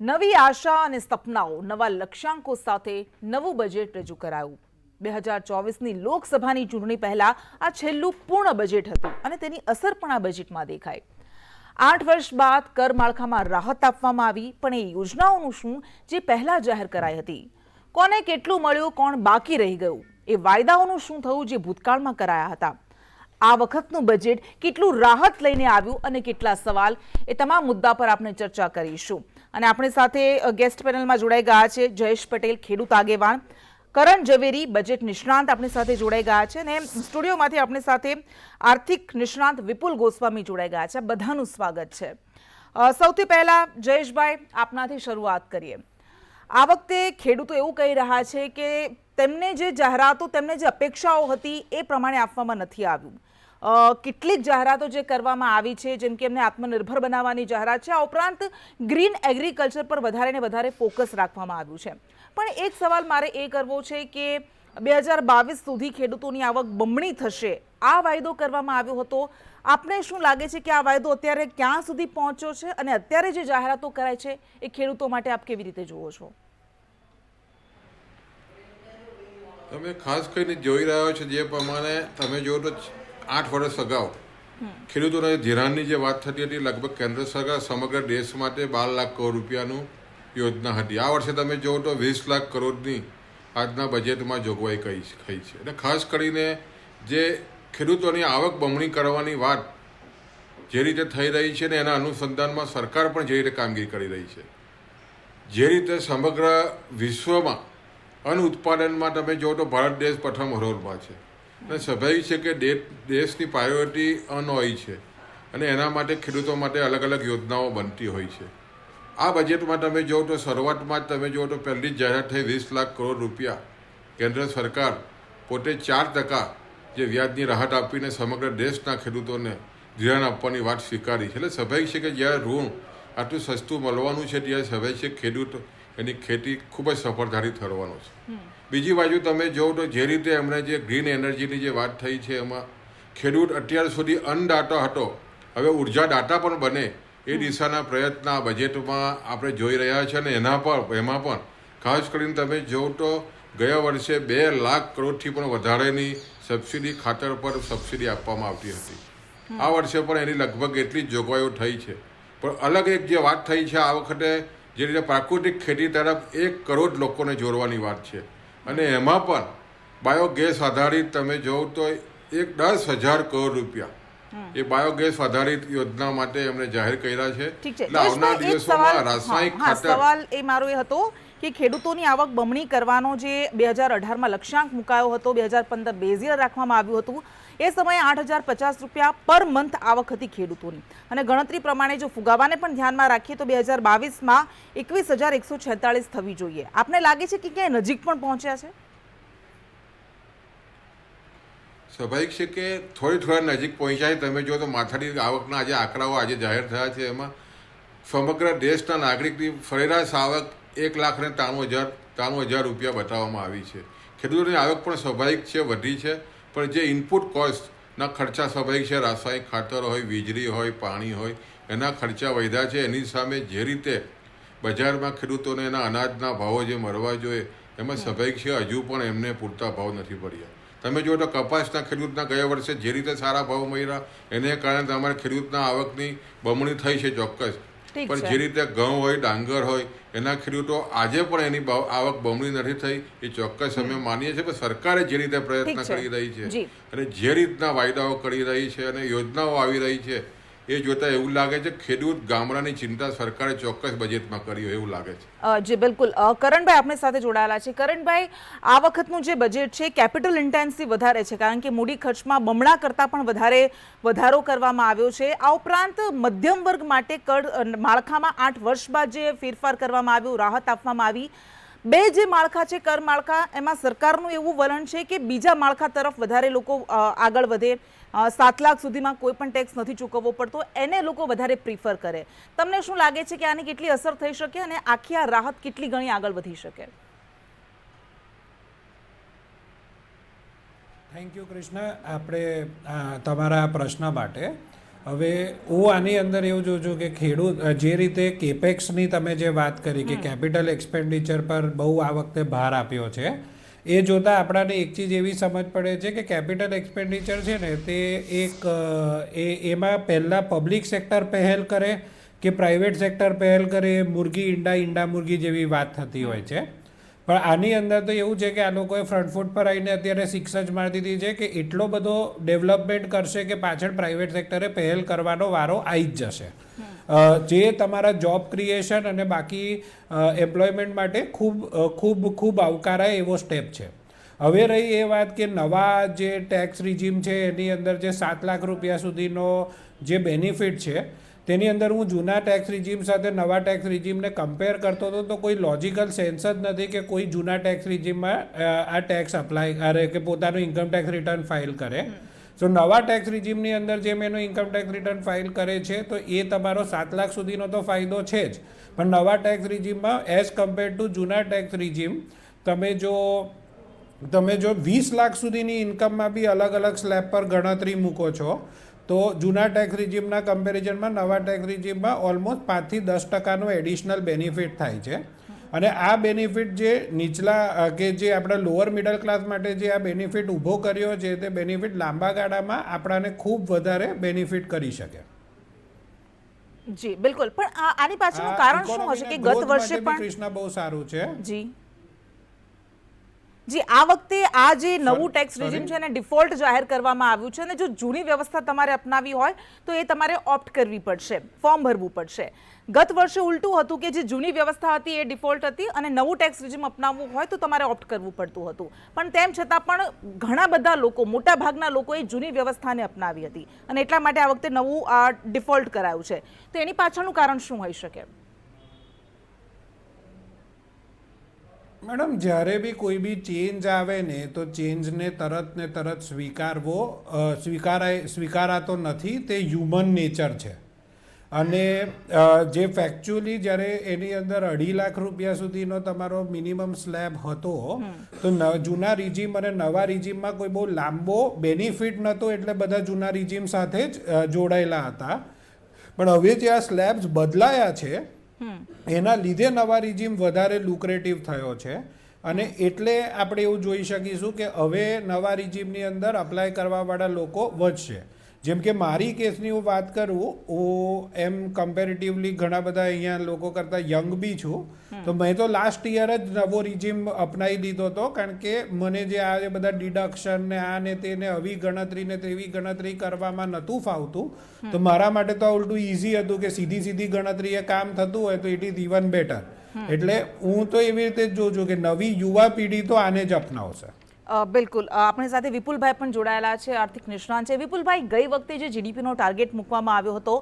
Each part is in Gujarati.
નવી આશા અને સપનાઓ, નવા લક્ષ્યાંકો સાથે નવું બજેટ રજૂ કરાયું। 2024ની લોકસભાની ચૂંટણી પહેલા આ છેલ્લું પૂર્ણ બજેટ હતું અને તેની અસર પણ આ બજેટમાં દેખાઈ। 8 વર્ષ બાદ કર માળખામાં રાહત આપવામાં આવી, પણ એ યોજનાઓનું શું જે પહેલા જાહેર કરાઈ હતી? કોને કેટલું મળ્યું, કોણ બાકી રહી ગયું? એ વાયદાઓનું શું થયું જે ભૂતકાળમાં કરાયા હતા? આ વખતનું બજેટ કેટલું રાહત લઈને આવ્યું અને કેટલા સવાલ, એ તમામ મુદ્દા પર આપણે ચર્ચા કરીશું। અને આપણી સાથે ગેસ્ટ પેનલમાં જોડાઈ ગયા છે જયેશ પટેલ, ખેડૂત આગેવાન, કરણ ઝવેરી, બજેટ નિષ્ણાંત આપણી સાથે જોડાઈ ગયા છે, અને સ્ટુડિયોમાંથી આપણી સાથે આર્થિક નિષ્ણાંત વિપુલ ગોસ્વામી જોડાઈ ગયા છે। બધાનું સ્વાગત છે। સૌથી પહેલા જયેશભાઈ, આપનાથી શરૂઆત કરીએ। આ વખતે ખેડૂતો એવું કહી રહ્યા છે કે તેમને જે જાહેરાતો, તેમને જે અપેક્ષાઓ હતી એ પ્રમાણે આપવામાં નથી આવ્યું। કેટલીક જાહેરાતો જે કરવામાં આવી છે, જેમ કે એમને આત્મનિર્ભર બનાવવાની જાહેરાત છે, આ ઉપરાંત ગ્રીન એગ્રીકલ્ચર પર વધારે ને વધારે ફોકસ રાખવામાં આવ્યું છે। પણ એક સવાલ મારે એ કરવો છે કે 2022 સુધી ખેડૂતોની આવક બમણી થશે, આ વાયદો કરવામાં આવ્યો હતો। આપને શું લાગે છે કે આ વાયદો અત્યારે ક્યાં સુધી પહોંચ્યો છે અને અત્યારે જે જાહેરાતો કરાય છે એ ખેડૂતો માટે આપ કેવી રીતે જુઓ છો? તમે ખાસ કરીને જોઈ રહ્યા છો જે પ્રમાણે તમે જો તો 8 વર્ષ અગાઉ ખેડૂતોના ધિરાણની જે વાત થતી હતી, લગભગ કેન્દ્ર સરકાર સમગ્ર દેશ માટે 12 લાખ કરોડ રૂપિયાનું યોજના હતી। આ વર્ષે તમે જુઓ તો 20 લાખ કરોડની આજના બજેટમાં જોગવાઈ કહી છે। અને ખાસ કરીને જે ખેડૂતોની આવક બમણી કરવાની વાત જે રીતે થઈ રહી છે ને એના અનુસંધાનમાં સરકાર પણ જે રીતે કામગીરી કરી રહી છે, જે રીતે સમગ્ર વિશ્વમાં અન્ન ઉત્પાદનમાં તમે જુઓ તો ભારત દેશ પ્રથમ હરોળમાં છે। અને સ્વાભાવિક છે કે દેશની પ્રાયોરિટી અન્ન હોય છે અને એના માટે ખેડૂતો માટે અલગ અલગ યોજનાઓ બનતી હોય છે। આ બજેટમાં તમે જુઓ તો શરૂઆતમાં જ તમે જુઓ તો પહેલી જ જાહેરાત થઈ 20 લાખ કરોડ રૂપિયા કેન્દ્ર સરકાર પોતે 4% જે વ્યાજની રાહત આપીને સમગ્ર દેશના ખેડૂતોને ધિરાણ આપવાની વાત સ્વીકારી છે। એટલે સ્વાભાવિક છે કે જ્યારે ઋણ આટલું સસ્તું મળવાનું છે ત્યારે સ્વાભાવિક છે ખેડૂત એની ખેતી ખૂબ જ સફળતાથી થવાનો છે। બીજી બાજુ તમે જુઓ તો જે રીતે એમણે જે ગ્રીન એનર્જીની જે વાત થઈ છે, એમાં ખેડૂત અત્યાર સુધી અન્નદાતા હતો, હવે ઉર્જા દાતા પણ બને એ દિશાના પ્રયત્ન આ બજેટમાં આપણે જોઈ રહ્યા છે। અને એમાં પણ ખાસ કરીને તમે જુઓ તો ગયા વર્ષે 2 લાખ કરોડથી પણ વધારેની સબસિડી, ખાતર પર સબસિડી આપવામાં આવતી હતી। આ વર્ષે પણ એની લગભગ એટલી જ જોગવાઈઓ થઈ છે। પણ અલગ એક જે વાત થઈ છે આ વખતે, જે રીતે પ્રાકૃતિક ખેતી તરફ 1 કરોડ લોકોને જોડવાની વાત છે, અને એમાં પણ બાયોગેસ આધારિત તમે જોવો તો 10,000 કરોડ રૂપિયા એ બાયોગેસ આધારિત યોજના માટે એમણે જાહેર કર્યા છે। એટલે આવનાર દિવસોમાં રાસાયણિક ખાતર, સવાલ એ મારો એ હતો કે ખેડૂતોની આવક બમણી કરવાનો જે 2018માં લક્ષ્યાંક મુકાયો હતો, 2015 બેઝ યર રાખવામાં આવ્યું હતું, એ સમયે 8,050 રૂપિયા પર મંથ આવક હતી ખેડૂતોની, અને ગણતરી પ્રમાણે જો ફુગાવાને પણ ધ્યાનમાં રાખીએ તો 2022માં 21,146 થવી જોઈએ। આપને લાગે છે કે ક્યાંય નજીક પણ પહોંચ્યા છે? સ્વાભાવિક છે કે થોડા નજીક પહોંચ્યા છે। તમે જો તો માથાની આવકના આજે આંકડાઓ આજે જાહેર થયા છે, એમાં સમગ્ર દેશના નાગરિકની સરેરાશ આવક 1,93,000 રૂપિયા બતાવવામાં આવી છે। ખેડૂતોની આવક પણ સ્વાભાવિક છે વધી છે, પણ જે ઇનપુટ કોસ્ટના ખર્ચા સ્વાભાવિક છે, રાસાયણિક ખાતર હોય, વીજળી હોય, પાણી હોય, એના ખર્ચા વધ્યા છે। એની સામે જે રીતે બજારમાં ખેડૂતોને એના અનાજના ભાવો જે મળવા જોઈએ એમાં સ્વાભાવિક છે હજુ પણ એમને પૂરતા ભાવ નથી પડ્યા। તમે જુઓ તો કપાસના ખેડૂતના ગયા વર્ષે જે રીતે સારા ભાવ મળ્યા એને કારણે તમારા ખેડૂતના આવકની બમણી થઈ છે ચોક્કસ, પણ જે રીતે ઘઉં હોય, ડાંગર હોય, એના ખેડૂતો આજે પણ એની આવક બમણી નથી થઈ એ ચોક્કસ અમે માનીએ છીએ। પણ સરકારે જે રીતે પ્રયત્ન કરી રહી છે અને જે રીતના વાયદાઓ કરી રહી છે અને યોજનાઓ આવી રહી છે, એ જોતા એવું લાગે છે ખેડૂત ગામડાની ચિંતા સરકારે ચોક્કસ બજેટમાં કરી હોય એવું લાગે છે। જી બિલકુલ। કરણભાઈ આપણી સાથે જોડાયેલા છે। કરણભાઈ, આ વખતનું જે બજેટ છે કેપિટલ ઇન્ટેન્સિવ વધારે છે, કારણ કે મૂડી ખર્ચમાં બમણા કરતાં પણ વધારો કરવામાં આવ્યો છે। આ ઉપરાંત મધ્યમ વર્ગ માટે કર માળખામાં 8 વર્ષ બાદ જે ફેરફાર કરવામાં આવ્યો, રાહત આપવામાં આવી, બે જે માળખા છે કર માળખા, એમાં સરકારનું એવું વલણ છે કે બીજા માળખા તરફ વધારે લોકો આગળ વધે, 7 લાખ સુધીમાં કોઈ પણ ટેક્સ નથી ચૂકવવો પડતો, એને લોકો વધારે પ્રિફર કરે। તમને શું લાગે છે કે આની કેટલી અસર થઈ શકે અને આખી આ રાહત કેટલી ગણી આગળ વધી શકે? થેન્ક યુ કૃષ્ણ આપણે તમારા પ્રશ્ન માટે। હવે હું આની અંદર એવું જોઉં છું કે ખેડૂત જે રીતે કેપેક્સની તમે જે વાત કરી કે કેપિટલ એક્સપેન્ડિચર પર બહુ આ વખતે ભાર આપ્યો છે, એ જોતાં આપણાને એક ચીજ એવી સમજ પડે છે કે કેપિટલ એક્સપેન્ડિચર છે ને તે એમાં પહેલાં પબ્લિક સેક્ટર પહેલ કરે કે પ્રાઇવેટ સેક્ટર પહેલ કરે, મુરગી ઈંડા મુરગી જેવી વાત થતી હોય છે. પણ આની અંદર તો એવું છે કે આ લોકોએ ફ્રન્ટ ફૂટ પર આવીને અત્યારે સિક્સ જ મારી દીધી છે કે એટલો બધો ડેવલપમેન્ટ કરશે કે પાછળ પ્રાઇવેટ સેક્ટરે પહેલ કરવાનો વારો આવી જ જશે, જે તમારા જોબ ક્રિએશન અને બાકી એમ્પ્લોયમેન્ટ માટે ખૂબ આવકારાય એવો સ્ટેપ છે. હવે રહી એ વાત કે નવા જે ટેક્સ રિજીમ છે એની અંદર જે 7 લાખ રૂપિયા સુધીનો જે બેનિફિટ છે તેની અંદર હું જૂના ટેક્સ રિજીમ સાથે નવા ટેક્સ રિજીમને કમ્પેર કરતો હતો તો કોઈ લોજિકલ સેન્સ જ નથી કે કોઈ જૂના ટેક્સ રિજીમમાં આ ટેક્સ અપ્લાય કરે કે પોતાનું ઇન્કમ ટેક્સ રિટર્ન ફાઇલ કરે. તો નવા ટેક્સ રિજીમની અંદર જેમ એનું ઇન્કમ ટેક્સ રિટર્ન ફાઇલ કરે છે તો એ તમારો 7 લાખ સુધીનો તો ફાયદો છે જ, પણ નવા ટેક્સ રિજીમમાં એઝ કમ્પેર ટુ જૂના ટેક્સ રિજીમ તમે જો 20 લાખ સુધીની ઇન્કમમાં બી અલગ અલગ સ્લેબ પર ગણતરી મૂકો છો તો જૂના ટેક્સ રિજીમના કમ્પેરિઝનમાં નવા ટેક્સ રિજીમમાં ઓલમોસ્ટ 5 થી 10% એડિશનલ બેનિફિટ થાય છે. અને આ બેનિફિટ જે નીચલા કે જે આપણા લોઅર મિડલ ક્લાસ માટે જે આ બેનિફિટ ઊભો કર્યો છે તે બેનિફિટ લાંબા ગાળામાં આપણાને ખૂબ વધારે બેનિફિટ કરી શકે. જી બિલકુલ, પણ આની પાછળનું કારણ શું હશે કે ગત વર્ષે પણ કૃષ્ણ બહુ સારું છે. જી આ વખતે આ જે નવું ટેક્સ રિજીમ છે એને ડિફોલ્ટ જાહેર કરવામાં આવ્યું છે અને જો જૂની વ્યવસ્થા તમારે અપનાવી હોય તો એ તમારે ઓપ્ટ કરવી પડશે, ફોર્મ ભરવું પડશે. ગત વર્ષે ઉલટું હતું કે જે જૂની વ્યવસ્થા હતી એ ડિફોલ્ટ હતી અને નવું ટેક્સ રિજીમ અપનાવવું હોય તો તમારે ઓપ્ટ કરવું પડતું હતું. પણ તેમ છતાં પણ ઘણા બધા લોકો, મોટા ભાગના લોકોએ જૂની વ્યવસ્થાને અપનાવી હતી અને એટલા માટે આ વખતે નવું ડિફોલ્ટ કરાયું છે. તો એની પાછળનું કારણ શું હોઈ શકે? મેડમ, જ્યારે બી કોઈ બી ચેન્જ આવે ને તો ચેન્જને તરત સ્વીકારાતો નથી, તે હ્યુમન નેચર છે. અને જે ફેક્ચ્યુઅલી જ્યારે એની અંદર 2.5 લાખ રૂપિયા સુધીનો તમારો મિનિમમ સ્લેબ હતો તો જૂના રિજીમ અને નવા રિજીમમાં કોઈ બહુ લાંબો બેનિફિટ નહોતો, એટલે બધા જૂના રિજીમ સાથે જ જોડાયેલા હતા. પણ હવે જે આ સ્લેબ્સ બદલાયા છે એના લીધે નવા રિજીમ વધારે લુક્રેટિવ થયો છે અને એટલે આપણે એવું જોઈ શકીશું કે હવે નવા રિજીમની અંદર અપ્લાય કરવાવાળા લોકો વધશે. જેમ કે મારી કેસની હું વાત કરું, હું એમ કમ્પેરેટિવલી ઘણા બધા અહીંયા લોકો કરતાં યંગ બી છું, તો મેં તો લાસ્ટ યર જ નવો રિજીમ અપનાવી દીધો હતો, કારણ કે મને જે આ બધા ડિડક્શન ને આ ને તેને આવી ગણતરી ને તેવી ગણતરી કરવામાં નહોતું ફાવતું. તો મારા માટે તો ઉલટું ઇઝી હતું કે સીધી ગણતરીએ કામ થતું હોય તો ઇટ ઇઝ ઇવન બેટર. એટલે હું તો એવી રીતે જ જોઉં છું કે નવી યુવા પેઢી તો આને જ અપનાવશે. બિલકુલ, આપણી સાથે વિપુલભાઈ પણ જોડાયેલા છે, આર્થિક નિષ્ણાંત છે. વિપુલભાઈ, ગઈ વખતે જે જીડીપીનો ટાર્ગેટ મૂકવામાં આવ્યો હતો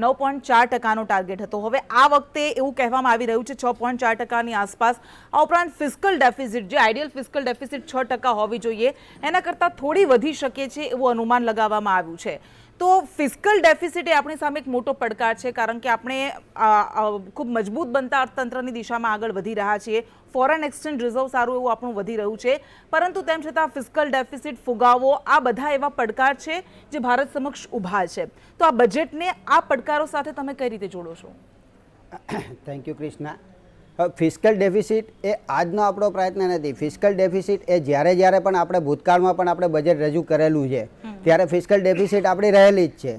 9.4%નો ટાર્ગેટ હતો, હવે આ વખતે એવું કહેવામાં આવી રહ્યું છે 6.4%ની આસપાસ. આ ઉપરાંત ફિસ્કલ ડેફિસિટ, જે આઈડિયલ ફિસ્કલ ડેફિસિટ 6% હોવી જોઈએ એના કરતાં થોડી વધી શકે છે એવું અનુમાન લગાવવામાં આવ્યું છે. તો ફિસ્કલ ડેફિસિટ એ આપણી સામે એક મોટો પડકાર છે, કારણ કે આપણે ખૂબ મજબૂત બનતા અર્થતંત્રની દિશામાં આગળ વધી રહ્યા છીએ. ફોરેન એક્સચેન્જ રિઝર્વ સારું એવું આપણું વધી રહ્યું છે, પરંતુ તેમ છતાં ફિસ્કલ ડેફિસિટ, ફુગાવો, આ બધા એવા પડકાર છે જે ભારત સમક્ષ ઊભા છે. તો આ બજેટને આ પડકારો સાથે તમે કઈ રીતે જોડો છો? Thank you Krishna. Fiscal deficit એ આજનો આપણો પ્રયત્ન નથી. ફિસ્કલ ડેફિસિટ એ જ્યારે પણ આપણે ભૂતકાળમાં પણ આપણે બજેટ રજૂ કરેલું છે ત્યારે ફિસ્કલ ડેફિસિટ આપણી રહેલી જ છે.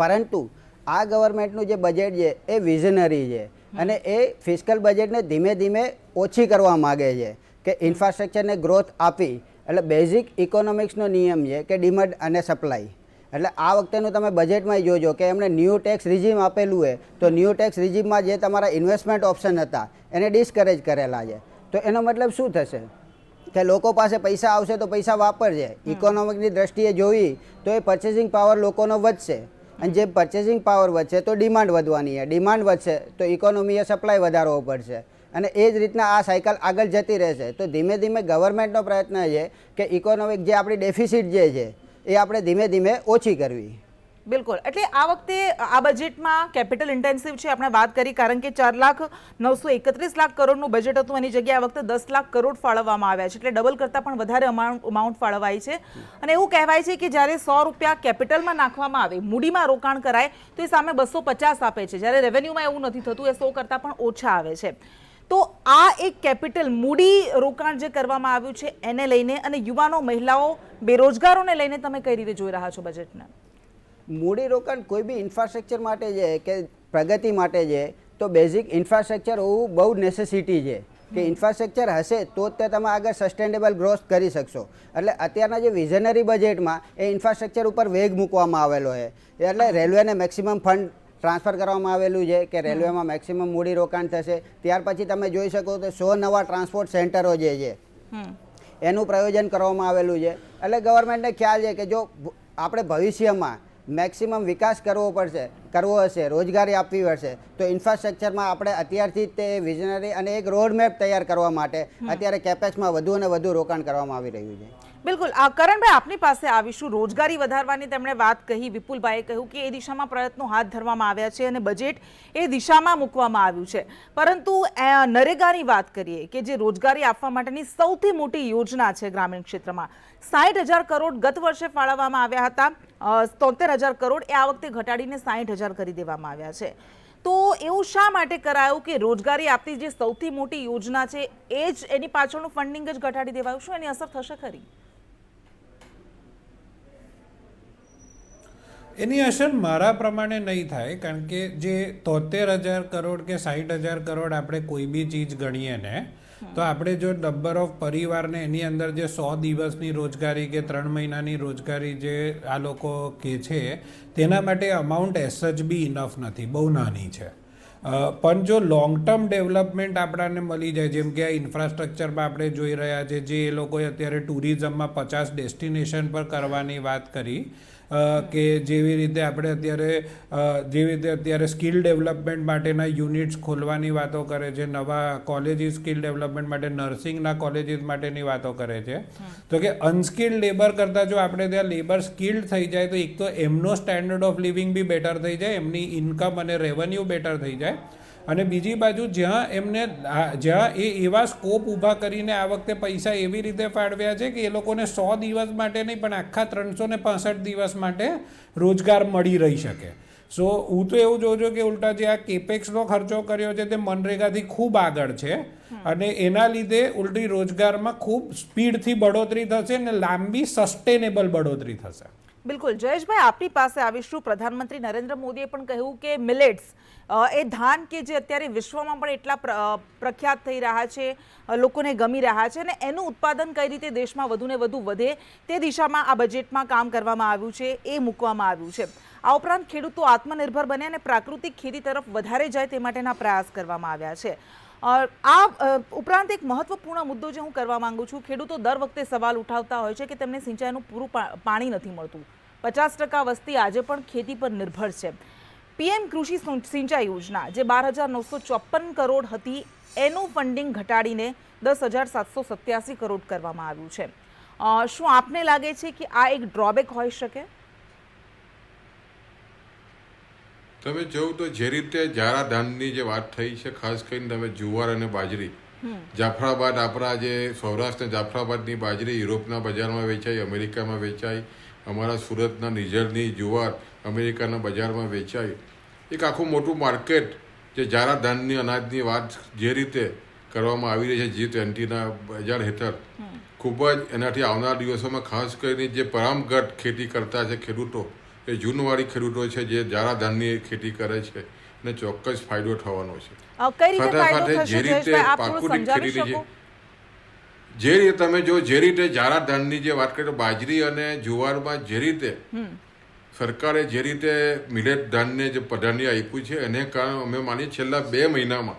પરંતુ આ ગવર્મેન્ટનું જે બજેટ છે એ વિઝનરી છે અને એ ફિસ્કલ બજેટને ધીમે ધીમે ઓછી કરવા માગે છે કે ઇન્ફ્રાસ્ટ્રક્ચરને ગ્રોથ આપી. એટલે બેઝિક ઇકોનોમિક્સનો નિયમ છે કે ડિમાન્ડ અને સપ્લાય. એટલે આ વખતેનું તમે બજેટમાં જોજો કે એમણે ન્યૂ ટેક્સ રિજીમ આપેલું છે, તો ન્યૂ ટેક્સ રિજીમમાં જે તમારા ઇન્વેસ્ટમેન્ટ ઓપ્શન હતા એને ડિસ્કરેજ કરેલા છે. તો એનો મતલબ શું થશે કે લોકો પાસે પૈસા આવશે તો પૈસા વાપરશે. ઇકોનોમિકની દ્રષ્ટિએ જોઈ તો એ પર્ચેસિંગ પાવર લોકોનો વધશે અને જે પર્ચેસિંગ પાવર વધશે તો ડિમાન્ડ વધવાની છે, ડિમાન્ડ વધશે તો ઇકોનોમીએ સપ્લાય વધારવો પડશે અને એ જ રીતના આ સાયકલ આગળ જતી રહેશે. તો ધીમે ધીમે ગવર્મેન્ટનો પ્રયત્ન છે કે ઇકોનોમિક જે આપણી ડેફિસિટ જે છે એ આપણે ધીમે ધીમે ઓછી કરવી. બિલકુલ, એટલે આ વખતે આ બજેટમાં કેપિટલ ઇન્ટેન્સિવ છે આપણે વાત કરી, કારણ કે 4,931,00,000 કરોડનું બજેટ હતું, એની જગ્યાએ આ વખતે 10 લાખ કરોડ ફાળવવામાં આવ્યા છે, એટલે ડબલ કરતાં પણ વધારે અમાઉન્ટ ફાળવાઈ છે. અને એવું કહેવાય છે કે જ્યારે 100 રૂપિયા કેપિટલમાં નાખવામાં આવે, મૂડીમાં રોકાણ કરાય, તો એ સામે 250 આપે છે, જ્યારે રેવન્યુમાં એવું નથી થતું, એ 100 કરતાં પણ ઓછા આવે છે. તો આ એક કેપિટલ મૂડી રોકાણ જે કરવામાં આવ્યું છે એને લઈને અને યુવાનો, મહિલાઓ, બેરોજગારોને લઈને તમે કઈ રીતે જોઈ રહ્યા છો બજેટને? મૂડી રોકાણ કોઈ બી ઇન્ફ્રાસ્ટ્રક્ચર માટે છે કે પ્રગતિ માટે છે, તો બેઝિક ઇન્ફ્રાસ્ટ્રક્ચર હોવું બહુ નેસેસિટી છે કે ઇન્ફ્રાસ્ટ્રક્ચર હશે તો જ તે તમે આગળ સસ્ટેનેબલ ગ્રોથ કરી શકશો. એટલે અત્યારના જે વિઝનરી બજેટમાં એ ઇન્ફ્રાસ્ટ્રક્ચર ઉપર વેગ મૂકવામાં આવેલો છે. એટલે રેલવેને મેક્સિમમ ફંડ ટ્રાન્સફર કરવામાં આવેલું છે કે રેલવેમાં મેક્સિમમ મૂડી રોકાણ થશે. ત્યાર પછી તમે જોઈ શકો તો 100 નવા ટ્રાન્સપોર્ટ સેન્ટરો જે છે એનું પ્રયોજન કરવામાં આવેલું છે. એટલે ગવર્મેન્ટને ખ્યાલ છે કે જો આપણે ભવિષ્યમાં મેક્સિમમ વિકાસ કરવો હશે, રોજગારી આપવી પડશે, તો ઇન્ફ્રાસ્ટ્રક્ચરમાં આપણે અત્યારથી જ તે વિઝનરી અને એક રોડ મેપ તૈયાર કરવા માટે અત્યારે કેપેક્સમાં વધુ અને વધુ રોકાણ કરવામાં આવી રહ્યું છે. બિલકુલ. કરણભાઈ, આપની પાસે આવીશું. રોજગારી વધારવાની તેમણે વાત કહી, વિપુલભાઈએ કહ્યું કે એ દિશામાં પ્રયત્નો હાથ ધરવામાં આવ્યા છે અને બજેટ એ દિશામાં મૂકવામાં આવ્યું છે. પરંતુ નરેગાની વાત કરીએ કે જે રોજગારી આપવા માટેની સૌથી મોટી યોજના છે ગ્રામીણ ક્ષેત્રમાં, 60,000 કરોડ ગત વર્ષે ફાળવવામાં આવ્યા હતા, 73,000 કરોડ એ આ વખતે ઘટાડીને 60,000 કરી દેવામાં આવ્યા છે. તો એવું શા માટે કરાયું કે રોજગારી આપતી જે સૌથી મોટી યોજના છે એ જ એની પાછળનું ફંડિંગ જ ઘટાડી દેવાયું? શું એની અસર થશે ખરી? એની અસર મારા પ્રમાણે નહીં થાય, કારણ કે જે 73,000 કરોડ કે 60,000 કરોડ આપણે કોઈ બી ચીજ ગણીએ ને, તો આપણે જો નંબર ઓફ પરિવારને એની અંદર જે 100 દિવસની રોજગારી કે 3 મહિનાની રોજગારી જે આ લોકો કે છે તેના માટે અમાઉન્ટ એસચ બી ઇનફ નથી, બહુ નાની છે. પણ જો લોંગ ટર્મ ડેવલપમેન્ટ આપણને મળી જાય, જેમ કે આ ઇન્ફ્રાસ્ટ્રક્ચરમાં આપણે જોઈ રહ્યા છે, જે એ લોકોએ અત્યારે ટુરિઝમમાં 50 ડેસ્ટિનેશન પર કરવાની વાત કરી, કે જેવી રીતે આપણે અત્યારે સ્કિલ ડેવલપમેન્ટ માટેના યુનિટ્સ ખોલવાની વાતો કરે છે, નવા કોલેજીસ સ્કિલ ડેવલપમેન્ટ માટે, નર્સિંગના કોલેજીસ માટેની વાતો કરે છે. તો કે અનસ્કિલ્ડ લેબર કરતાં જો આપણે ત્યાં લેબર સ્કિલ્ડ થઈ જાય તો એક તો એમનો standard of living be better થઈ જાય, એમની ઇન્કમ અને રેવન્યુ બેટર થઈ જાય, અને બીજી બાજુ જ્યાં એ એવા સ્કોપ ઊભા કરીને આ વખતે પૈસા એવી રીતે ફાળવ્યા છે કે એ લોકોને 100 દિવસ માટે નહીં પણ આખા 365 દિવસ માટે રોજગાર મળી રહી શકે. સો હું તો એવું જોઉં છું કે ઉલટા જે આ કેપેક્સનો ખર્ચો કર્યો છે તે મનરેગાથી ખૂબ આગળ છે, અને એના લીધે ઉલટી રોજગારમાં ખૂબ સ્પીડથી બઢોતરી થશે અને લાંબી સસ્ટેનેબલ બઢોતરી થશે. બિલકુલ. જયેશભાઈ, આપની પાસે આવીશું. પ્રધાનમંત્રી નરેન્દ્ર મોદીએ પણ કહ્યું કે મિલેટ્સ એ ધાન કે જે અત્યારે વિશ્વમાં પણ એટલા પ્રખ્યાત થઈ રહ્યા છે, લોકોને ગમી રહ્યા છે, અને એનું ઉત્પાદન કઈ રીતે દેશમાં વધુને વધુ વધે તે દિશામાં આ બજેટમાં કામ કરવામાં આવ્યું છે, એ મૂકવામાં આવ્યું છે. આ ઉપરાંત ખેડૂતો આત્મનિર્ભર બને અને પ્રાકૃતિક ખેતી તરફ વધારે જાય તે માટેના પ્રયાસ કરવામાં આવ્યા છે. આ ઉપરાંત એક મહત્વપૂર્ણ મુદ્દો જે હું કરવા માંગુ છું, ખેડૂતો દર વખતે સવાલ ઉઠાવતા હોય છે કે તેમને સિંચાઈનું પૂરું પાણી નથી મળતું. 50% વસ્તી આજે પણ ખેતી પર નિર્ભર છે. પીએમ કૃષિ સિંચાઈ યોજના જે 12,954 કરોડ હતી એનું ફંડિંગ ઘટાડીને 10,787 કરોડ કરવામાં આવ્યું છે. શું આપને લાગે છે કે આ એક ડ્રોબેક હોઈ શકે? તમે જોવું તો જે રીતે જારા ધાનની જે વાત થઈ છે, ખાસ કરીને તમે જુવાર અને બાજરી, જાફરાબાદ, આપણા જે સૌરાષ્ટ્ર જાફરાબાદની બાજરી યુરોપના બજારમાં વેચાઈ, અમેરિકામાં વેચાઈ, અમારા સુરતના નિઝરની જુવાર અમેરિકાના બજારમાં વેચાઈ. એક આખું મોટું માર્કેટ જે જારા ધાનની અનાજની વાત જે રીતે કરવામાં આવી રહી છે G20ના બજાર હેઠળ, ખૂબ જ એનાથી આવનાર દિવસોમાં ખાસ કરીને જે પરંપરાગત ખેતી કરતા છે ખેડૂતો, એ જૂનવાળી ખેડૂતો છે જે જારા ધાનની ખેતી કરે છે, એને ચોક્કસ ફાયદો થવાનો છે. સાથે સાથે જે રીતે પ્રાકૃતિક ખેતી છે, જે રીતે તમે જો જે રીતે જારા ધાનની જે વાત કરીએ, બાજરી અને જુવારમાં જે રીતે સરકારે જે રીતે મિલેટ ધાનને જે પ્રાધાન્ય આપ્યું છે, એને કારણે અમે માનીએ છેલ્લા 2 મહિનામાં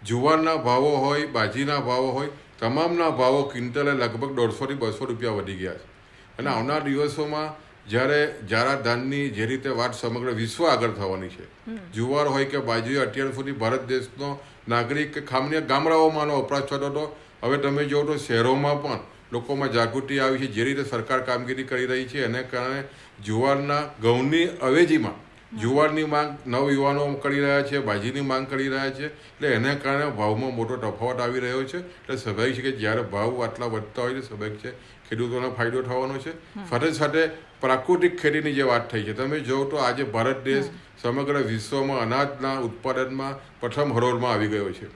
જુવારના ભાવો હોય, બાજરીના ભાવો હોય, તમામના ભાવો ક્વિન્ટલે લગભગ 150 થી 200 રૂપિયા વધી ગયા છે. અને આવનાર દિવસોમાં જ્યારે જારા ધાનની જે રીતે વાત સમગ્ર વિશ્વ આગળ થવાની છે, જુવાર હોય કે બાજરી, અત્યાર સુધી ભારત દેશનો નાગરિક ખામને ગામડાઓમાંનો વપરાશ થતો હતો. હવે તમે જો તો શહેરોમાં પણ લોકોમાં જાગૃતિ આવી છે, જે રીતે સરકાર કામગીરી કરી રહી છે એને કારણે જુવારના ઘઉંની અવેજીમાં જુવારની માંગ નવયુવાનો કરી રહ્યા છે, ભાજીની માંગ કરી રહ્યા છે, એટલે એને કારણે ભાવમાં મોટો તફાવત આવી રહ્યો છે. એટલે સ્વાભાવિક છે કે જ્યારે ભાવ આટલા વધતા હોય છે, સ્વાભાવિક છે ખેડૂતોને ફાયદો થવાનો છે. સાથે સાથે પ્રાકૃતિક ખેતીની જે વાત થઈ છે, તમે જોવો તો આજે ભારત દેશ સમગ્ર વિશ્વમાં અનાજના ઉત્પાદનમાં પ્રથમ હરોળમાં આવી ગયો છે.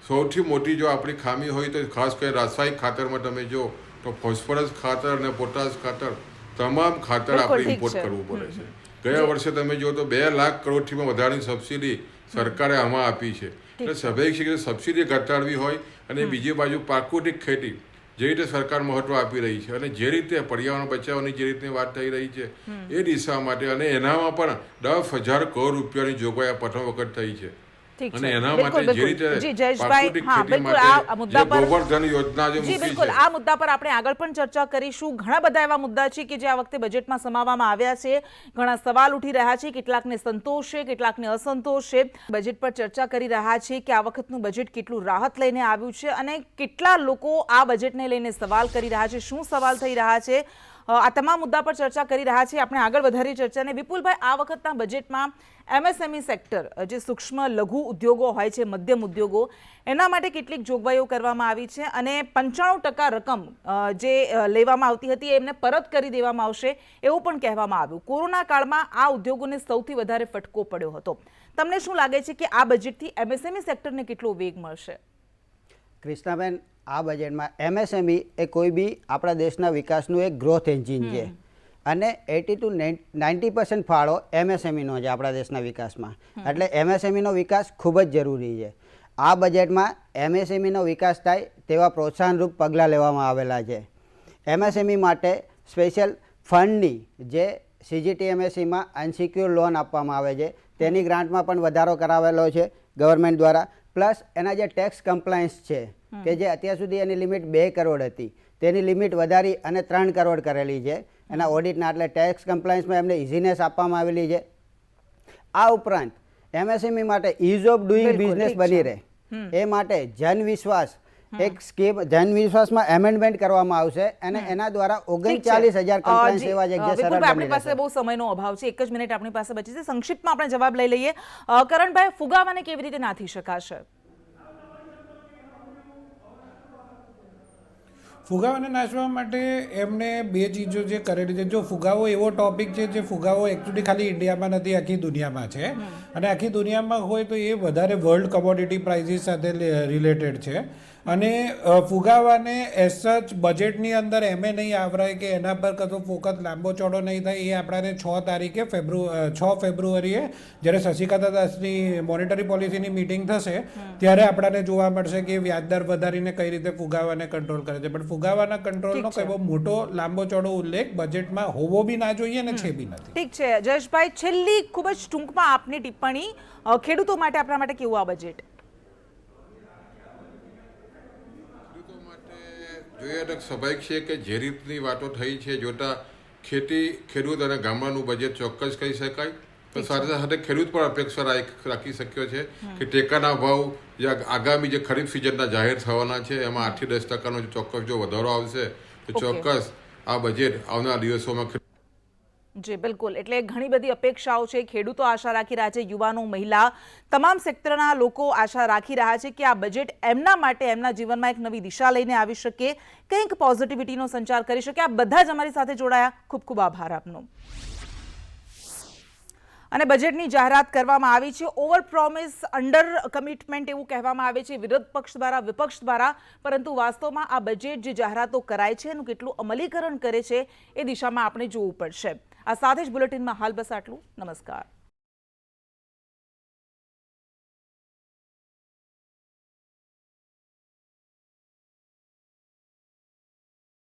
સૌથી મોટી જો આપણી ખામી હોય તો ખાસ કરીને રાસાયણિક ખાતરમાં તમે જો તો ફોસ્ફરસ ખાતર અને પોટાશ ખાતર તમામ ખાતર આપણે ઇમ્પોર્ટ કરવું પડે છે. ગયા વર્ષે તમે જો તો 2 લાખ કરોડથી પણ વધારેની સબસિડી સરકારે આમાં આપી છે. એટલે સ્વાભાવિક છે કે સબસિડી ઘટાડવી હોય અને બીજી બાજુ પ્રાકૃતિક ખેતી જે રીતે સરકાર મહત્વ આપી રહી છે અને જે રીતે પર્યાવરણ બચાવવાની જે રીતની વાત થઈ રહી છે એ દિશા માટે અને એનામાં પણ 10,000 કરોડ રૂપિયાની જોગવાઈ આ પ્રથમ વખત થઈ છે. અને એના માટે જે રીતે પ્રાકૃતિક ખેતી માટે જે ગોબરધન યોજના જે મૂકી છે, આ મુદ્દા પર આપણે આગળ પણ ચર્ચા કરીશું. ઘણા બધા એવા મુદ્દા છે કે જે આ વખતે બજેટમાં સમાવવામાં આવ્યા છે. ઘણા સવાલ ઉઠી રહ્યા છે, કેટલાકને સંતોષ છે, કેટલાકને અસંતોષ છે. બજેટ પર ચર્ચા કરી રહ્યા છે કે આ વખતનું બજેટ કેટલું રાહત લઈને આવ્યું છે અને કેટલા લોકો આ બજેટને લઈને સવાલ કરી રહ્યા છે, શું સવાલ થઈ રહ્યા છે. આ તમામ મુદ્દા પર ચર્ચા કરી રહ્યા છીએ. આપણે આગળ વધારી ચર્ચાને. વિપુલભાઈ, આ વખતના બજેટમાં MSME સેક્ટર, જે સૂક્ષ્મ લઘુ ઉદ્યોગો હોય છે, મધ્યમ ઉદ્યોગો, એના માટે કેટલીક જોગવાઈઓ કરવામાં આવી છે અને 95% રકમ જે લેવામાં આવતી હતી એમને પરત કરી દેવામાં આવશે એવું પણ કહેવામાં આવ્યું. કોરોના કાળમાં આ ઉદ્યોગોને સૌથી વધારે ફટકો પડ્યો હતો. તમને શું લાગે છે કે આ બજેટથી MSME સેક્ટરને કેટલો વેગ મળશે? કૃષ્ણાબેન, આ બજેટમાં MSME એ કોઈ બી આપણા દેશના વિકાસનું એક ગ્રોથ એન્જિન છે અને 80 to 90% ફાળો MSMEનો છે આપણા દેશના વિકાસમાં. એટલે MSMEનો વિકાસ ખૂબ જ જરૂરી છે. આ બજેટમાં MSMEનો વિકાસ થાય તેવા પ્રોત્સાહનરૂપ પગલાં લેવામાં આવેલા છે. MSME માટે સ્પેશિયલ ફંડની જે CGTMSEમાં અનસિક્યોર લોન આપવામાં આવે છે તેની ગ્રાન્ટમાં પણ વધારો કરાવેલો છે ગવર્મેન્ટ દ્વારા. પ્લસ એના જે ટેક્સ કમ્પ્લાયન્સ છે કે જે અત્યાર સુધી એની લિમિટ 2 કરોડ હતી તેની લિમિટ વધારી અને 3 કરોડ કરેલી છે એના ઓડિટના. એટલે ટેક્સ કમ્પ્લાયન્સમાં એમને ઇઝીનેસ આપવામાં આવેલી છે. આ ઉપરાંત MSME માટે ઇઝ ઓફ ડુઈંગ બિઝનેસ બની રહે એ માટે જનવિશ્વાસ એક સ્કીમ, જનવિશ્વાસમાં એમેન્ડમેન્ટ કરવામાં આવશે અને એના દ્વારા 39,000 કમ્પ્લાયન્સ એવા છે જે સરળ આપણી પાસે બહુ સમયનો અભાવ છે, 1 જ મિનિટ આપણી પાસે બચી છે. સંક્ષિપ્તમાં આપણે જવાબ લઈ લઈએ. કરણભાઈ, ફુગાવાને કેવી રીતે નાથી શકાશે? ફુગાવાને નાશવા માટે એમને 2 ચીજો જે કરેલી છે. જો ફુગાવો એવો ટોપિક છે જે ફુગાવો એકચ્યુઅલી ખાલી ઇન્ડિયામાં નથી, આખી દુનિયામાં છે અને આખી દુનિયામાં હોય તો એ વધારે વર્લ્ડ કમોડિટી પ્રાઇઝીસ સાથે રિલેટેડ છે અને ફુગાવાને એઝ સચ બજેટની અંદર એમે નહીં આવરાય કે એના પર કશો ફોકસ લાંબો ચોડો નહીં થાય. એ આપણાને 6 ફેબ્રુઆરીએ જ્યારે શશિકાંત દાસની મોનેટરી પોલિસીની મિટિંગ થશે ત્યારે આપણાને જોવા મળશે કે વ્યાજદર વધારીને કઈ રીતે ફુગાવાને કંટ્રોલ કરે છે. પણ ફુગાવાના કંટ્રોલનો કોઈ બહુ મોટો લાંબો ચોડો ઉલ્લેખ બજેટમાં હોવો બી ના જોઈએ અને છે બી નથી. ઠીક છે જયેશભાઈ, છેલ્લી ખૂબ જ ટૂંકમાં આપની ટિપ્પણી. ખેડૂતો માટે આપણા માટે કેવું આ બજેટ? જોઈએ તો સ્વાભાવિક છે કે જે રીતની વાતો થઈ છે જોતા ખેડૂત અને ગામડાનું બજેટ ચોક્કસ કહી શકાય. પણ સાથે સાથે ખેડૂત પણ અપેક્ષા રાખી શક્યો છે કે ટેકાના ભાવ જે આગામી જે ખરીફ સિઝનના જાહેર થવાના છે એમાં 8 થી 10% ચોક્કસ જો વધારો આવશે તો ચોક્કસ આ બજેટ આવનારા દિવસોમાં. જી બિલકુલ. એટલે ઘણી બધી અપેક્ષાઓ છે. ખેડૂતો આશા રાખી રહ્યા છે, યુવાનો, મહિલા, તમામ સેક્ટરના લોકો આશા રાખી રહ્યા છે કે આ બજેટ એમના માટે એમના જીવનમાં એક નવી દિશા લઈને આવી શકે, કંઈક પોઝિટિવિટીનો સંચાર કરી શકે. આ બધા જ અમારી સાથે જોડાયા. ખૂબ ખૂબ આભાર આપનો. અને બજેટની જાહેરાત કરવામાં આવી છે. ઓવર પ્રોમિસ અંડર કમિટમેન્ટ એવું કહેવામાં આવે છે વિરોધ પક્ષ દ્વારા, વિપક્ષ દ્વારા. પરંતુ વાસ્તવમાં આ બજેટ જે જાહેરાતો કરાય છે એનું કેટલું અમલીકરણ કરે છે એ દિશામાં આપણે જોવું પડશે. આ સાથે જ બુલેટિનમાં હાલ બસ આટલું. નમસ્કાર.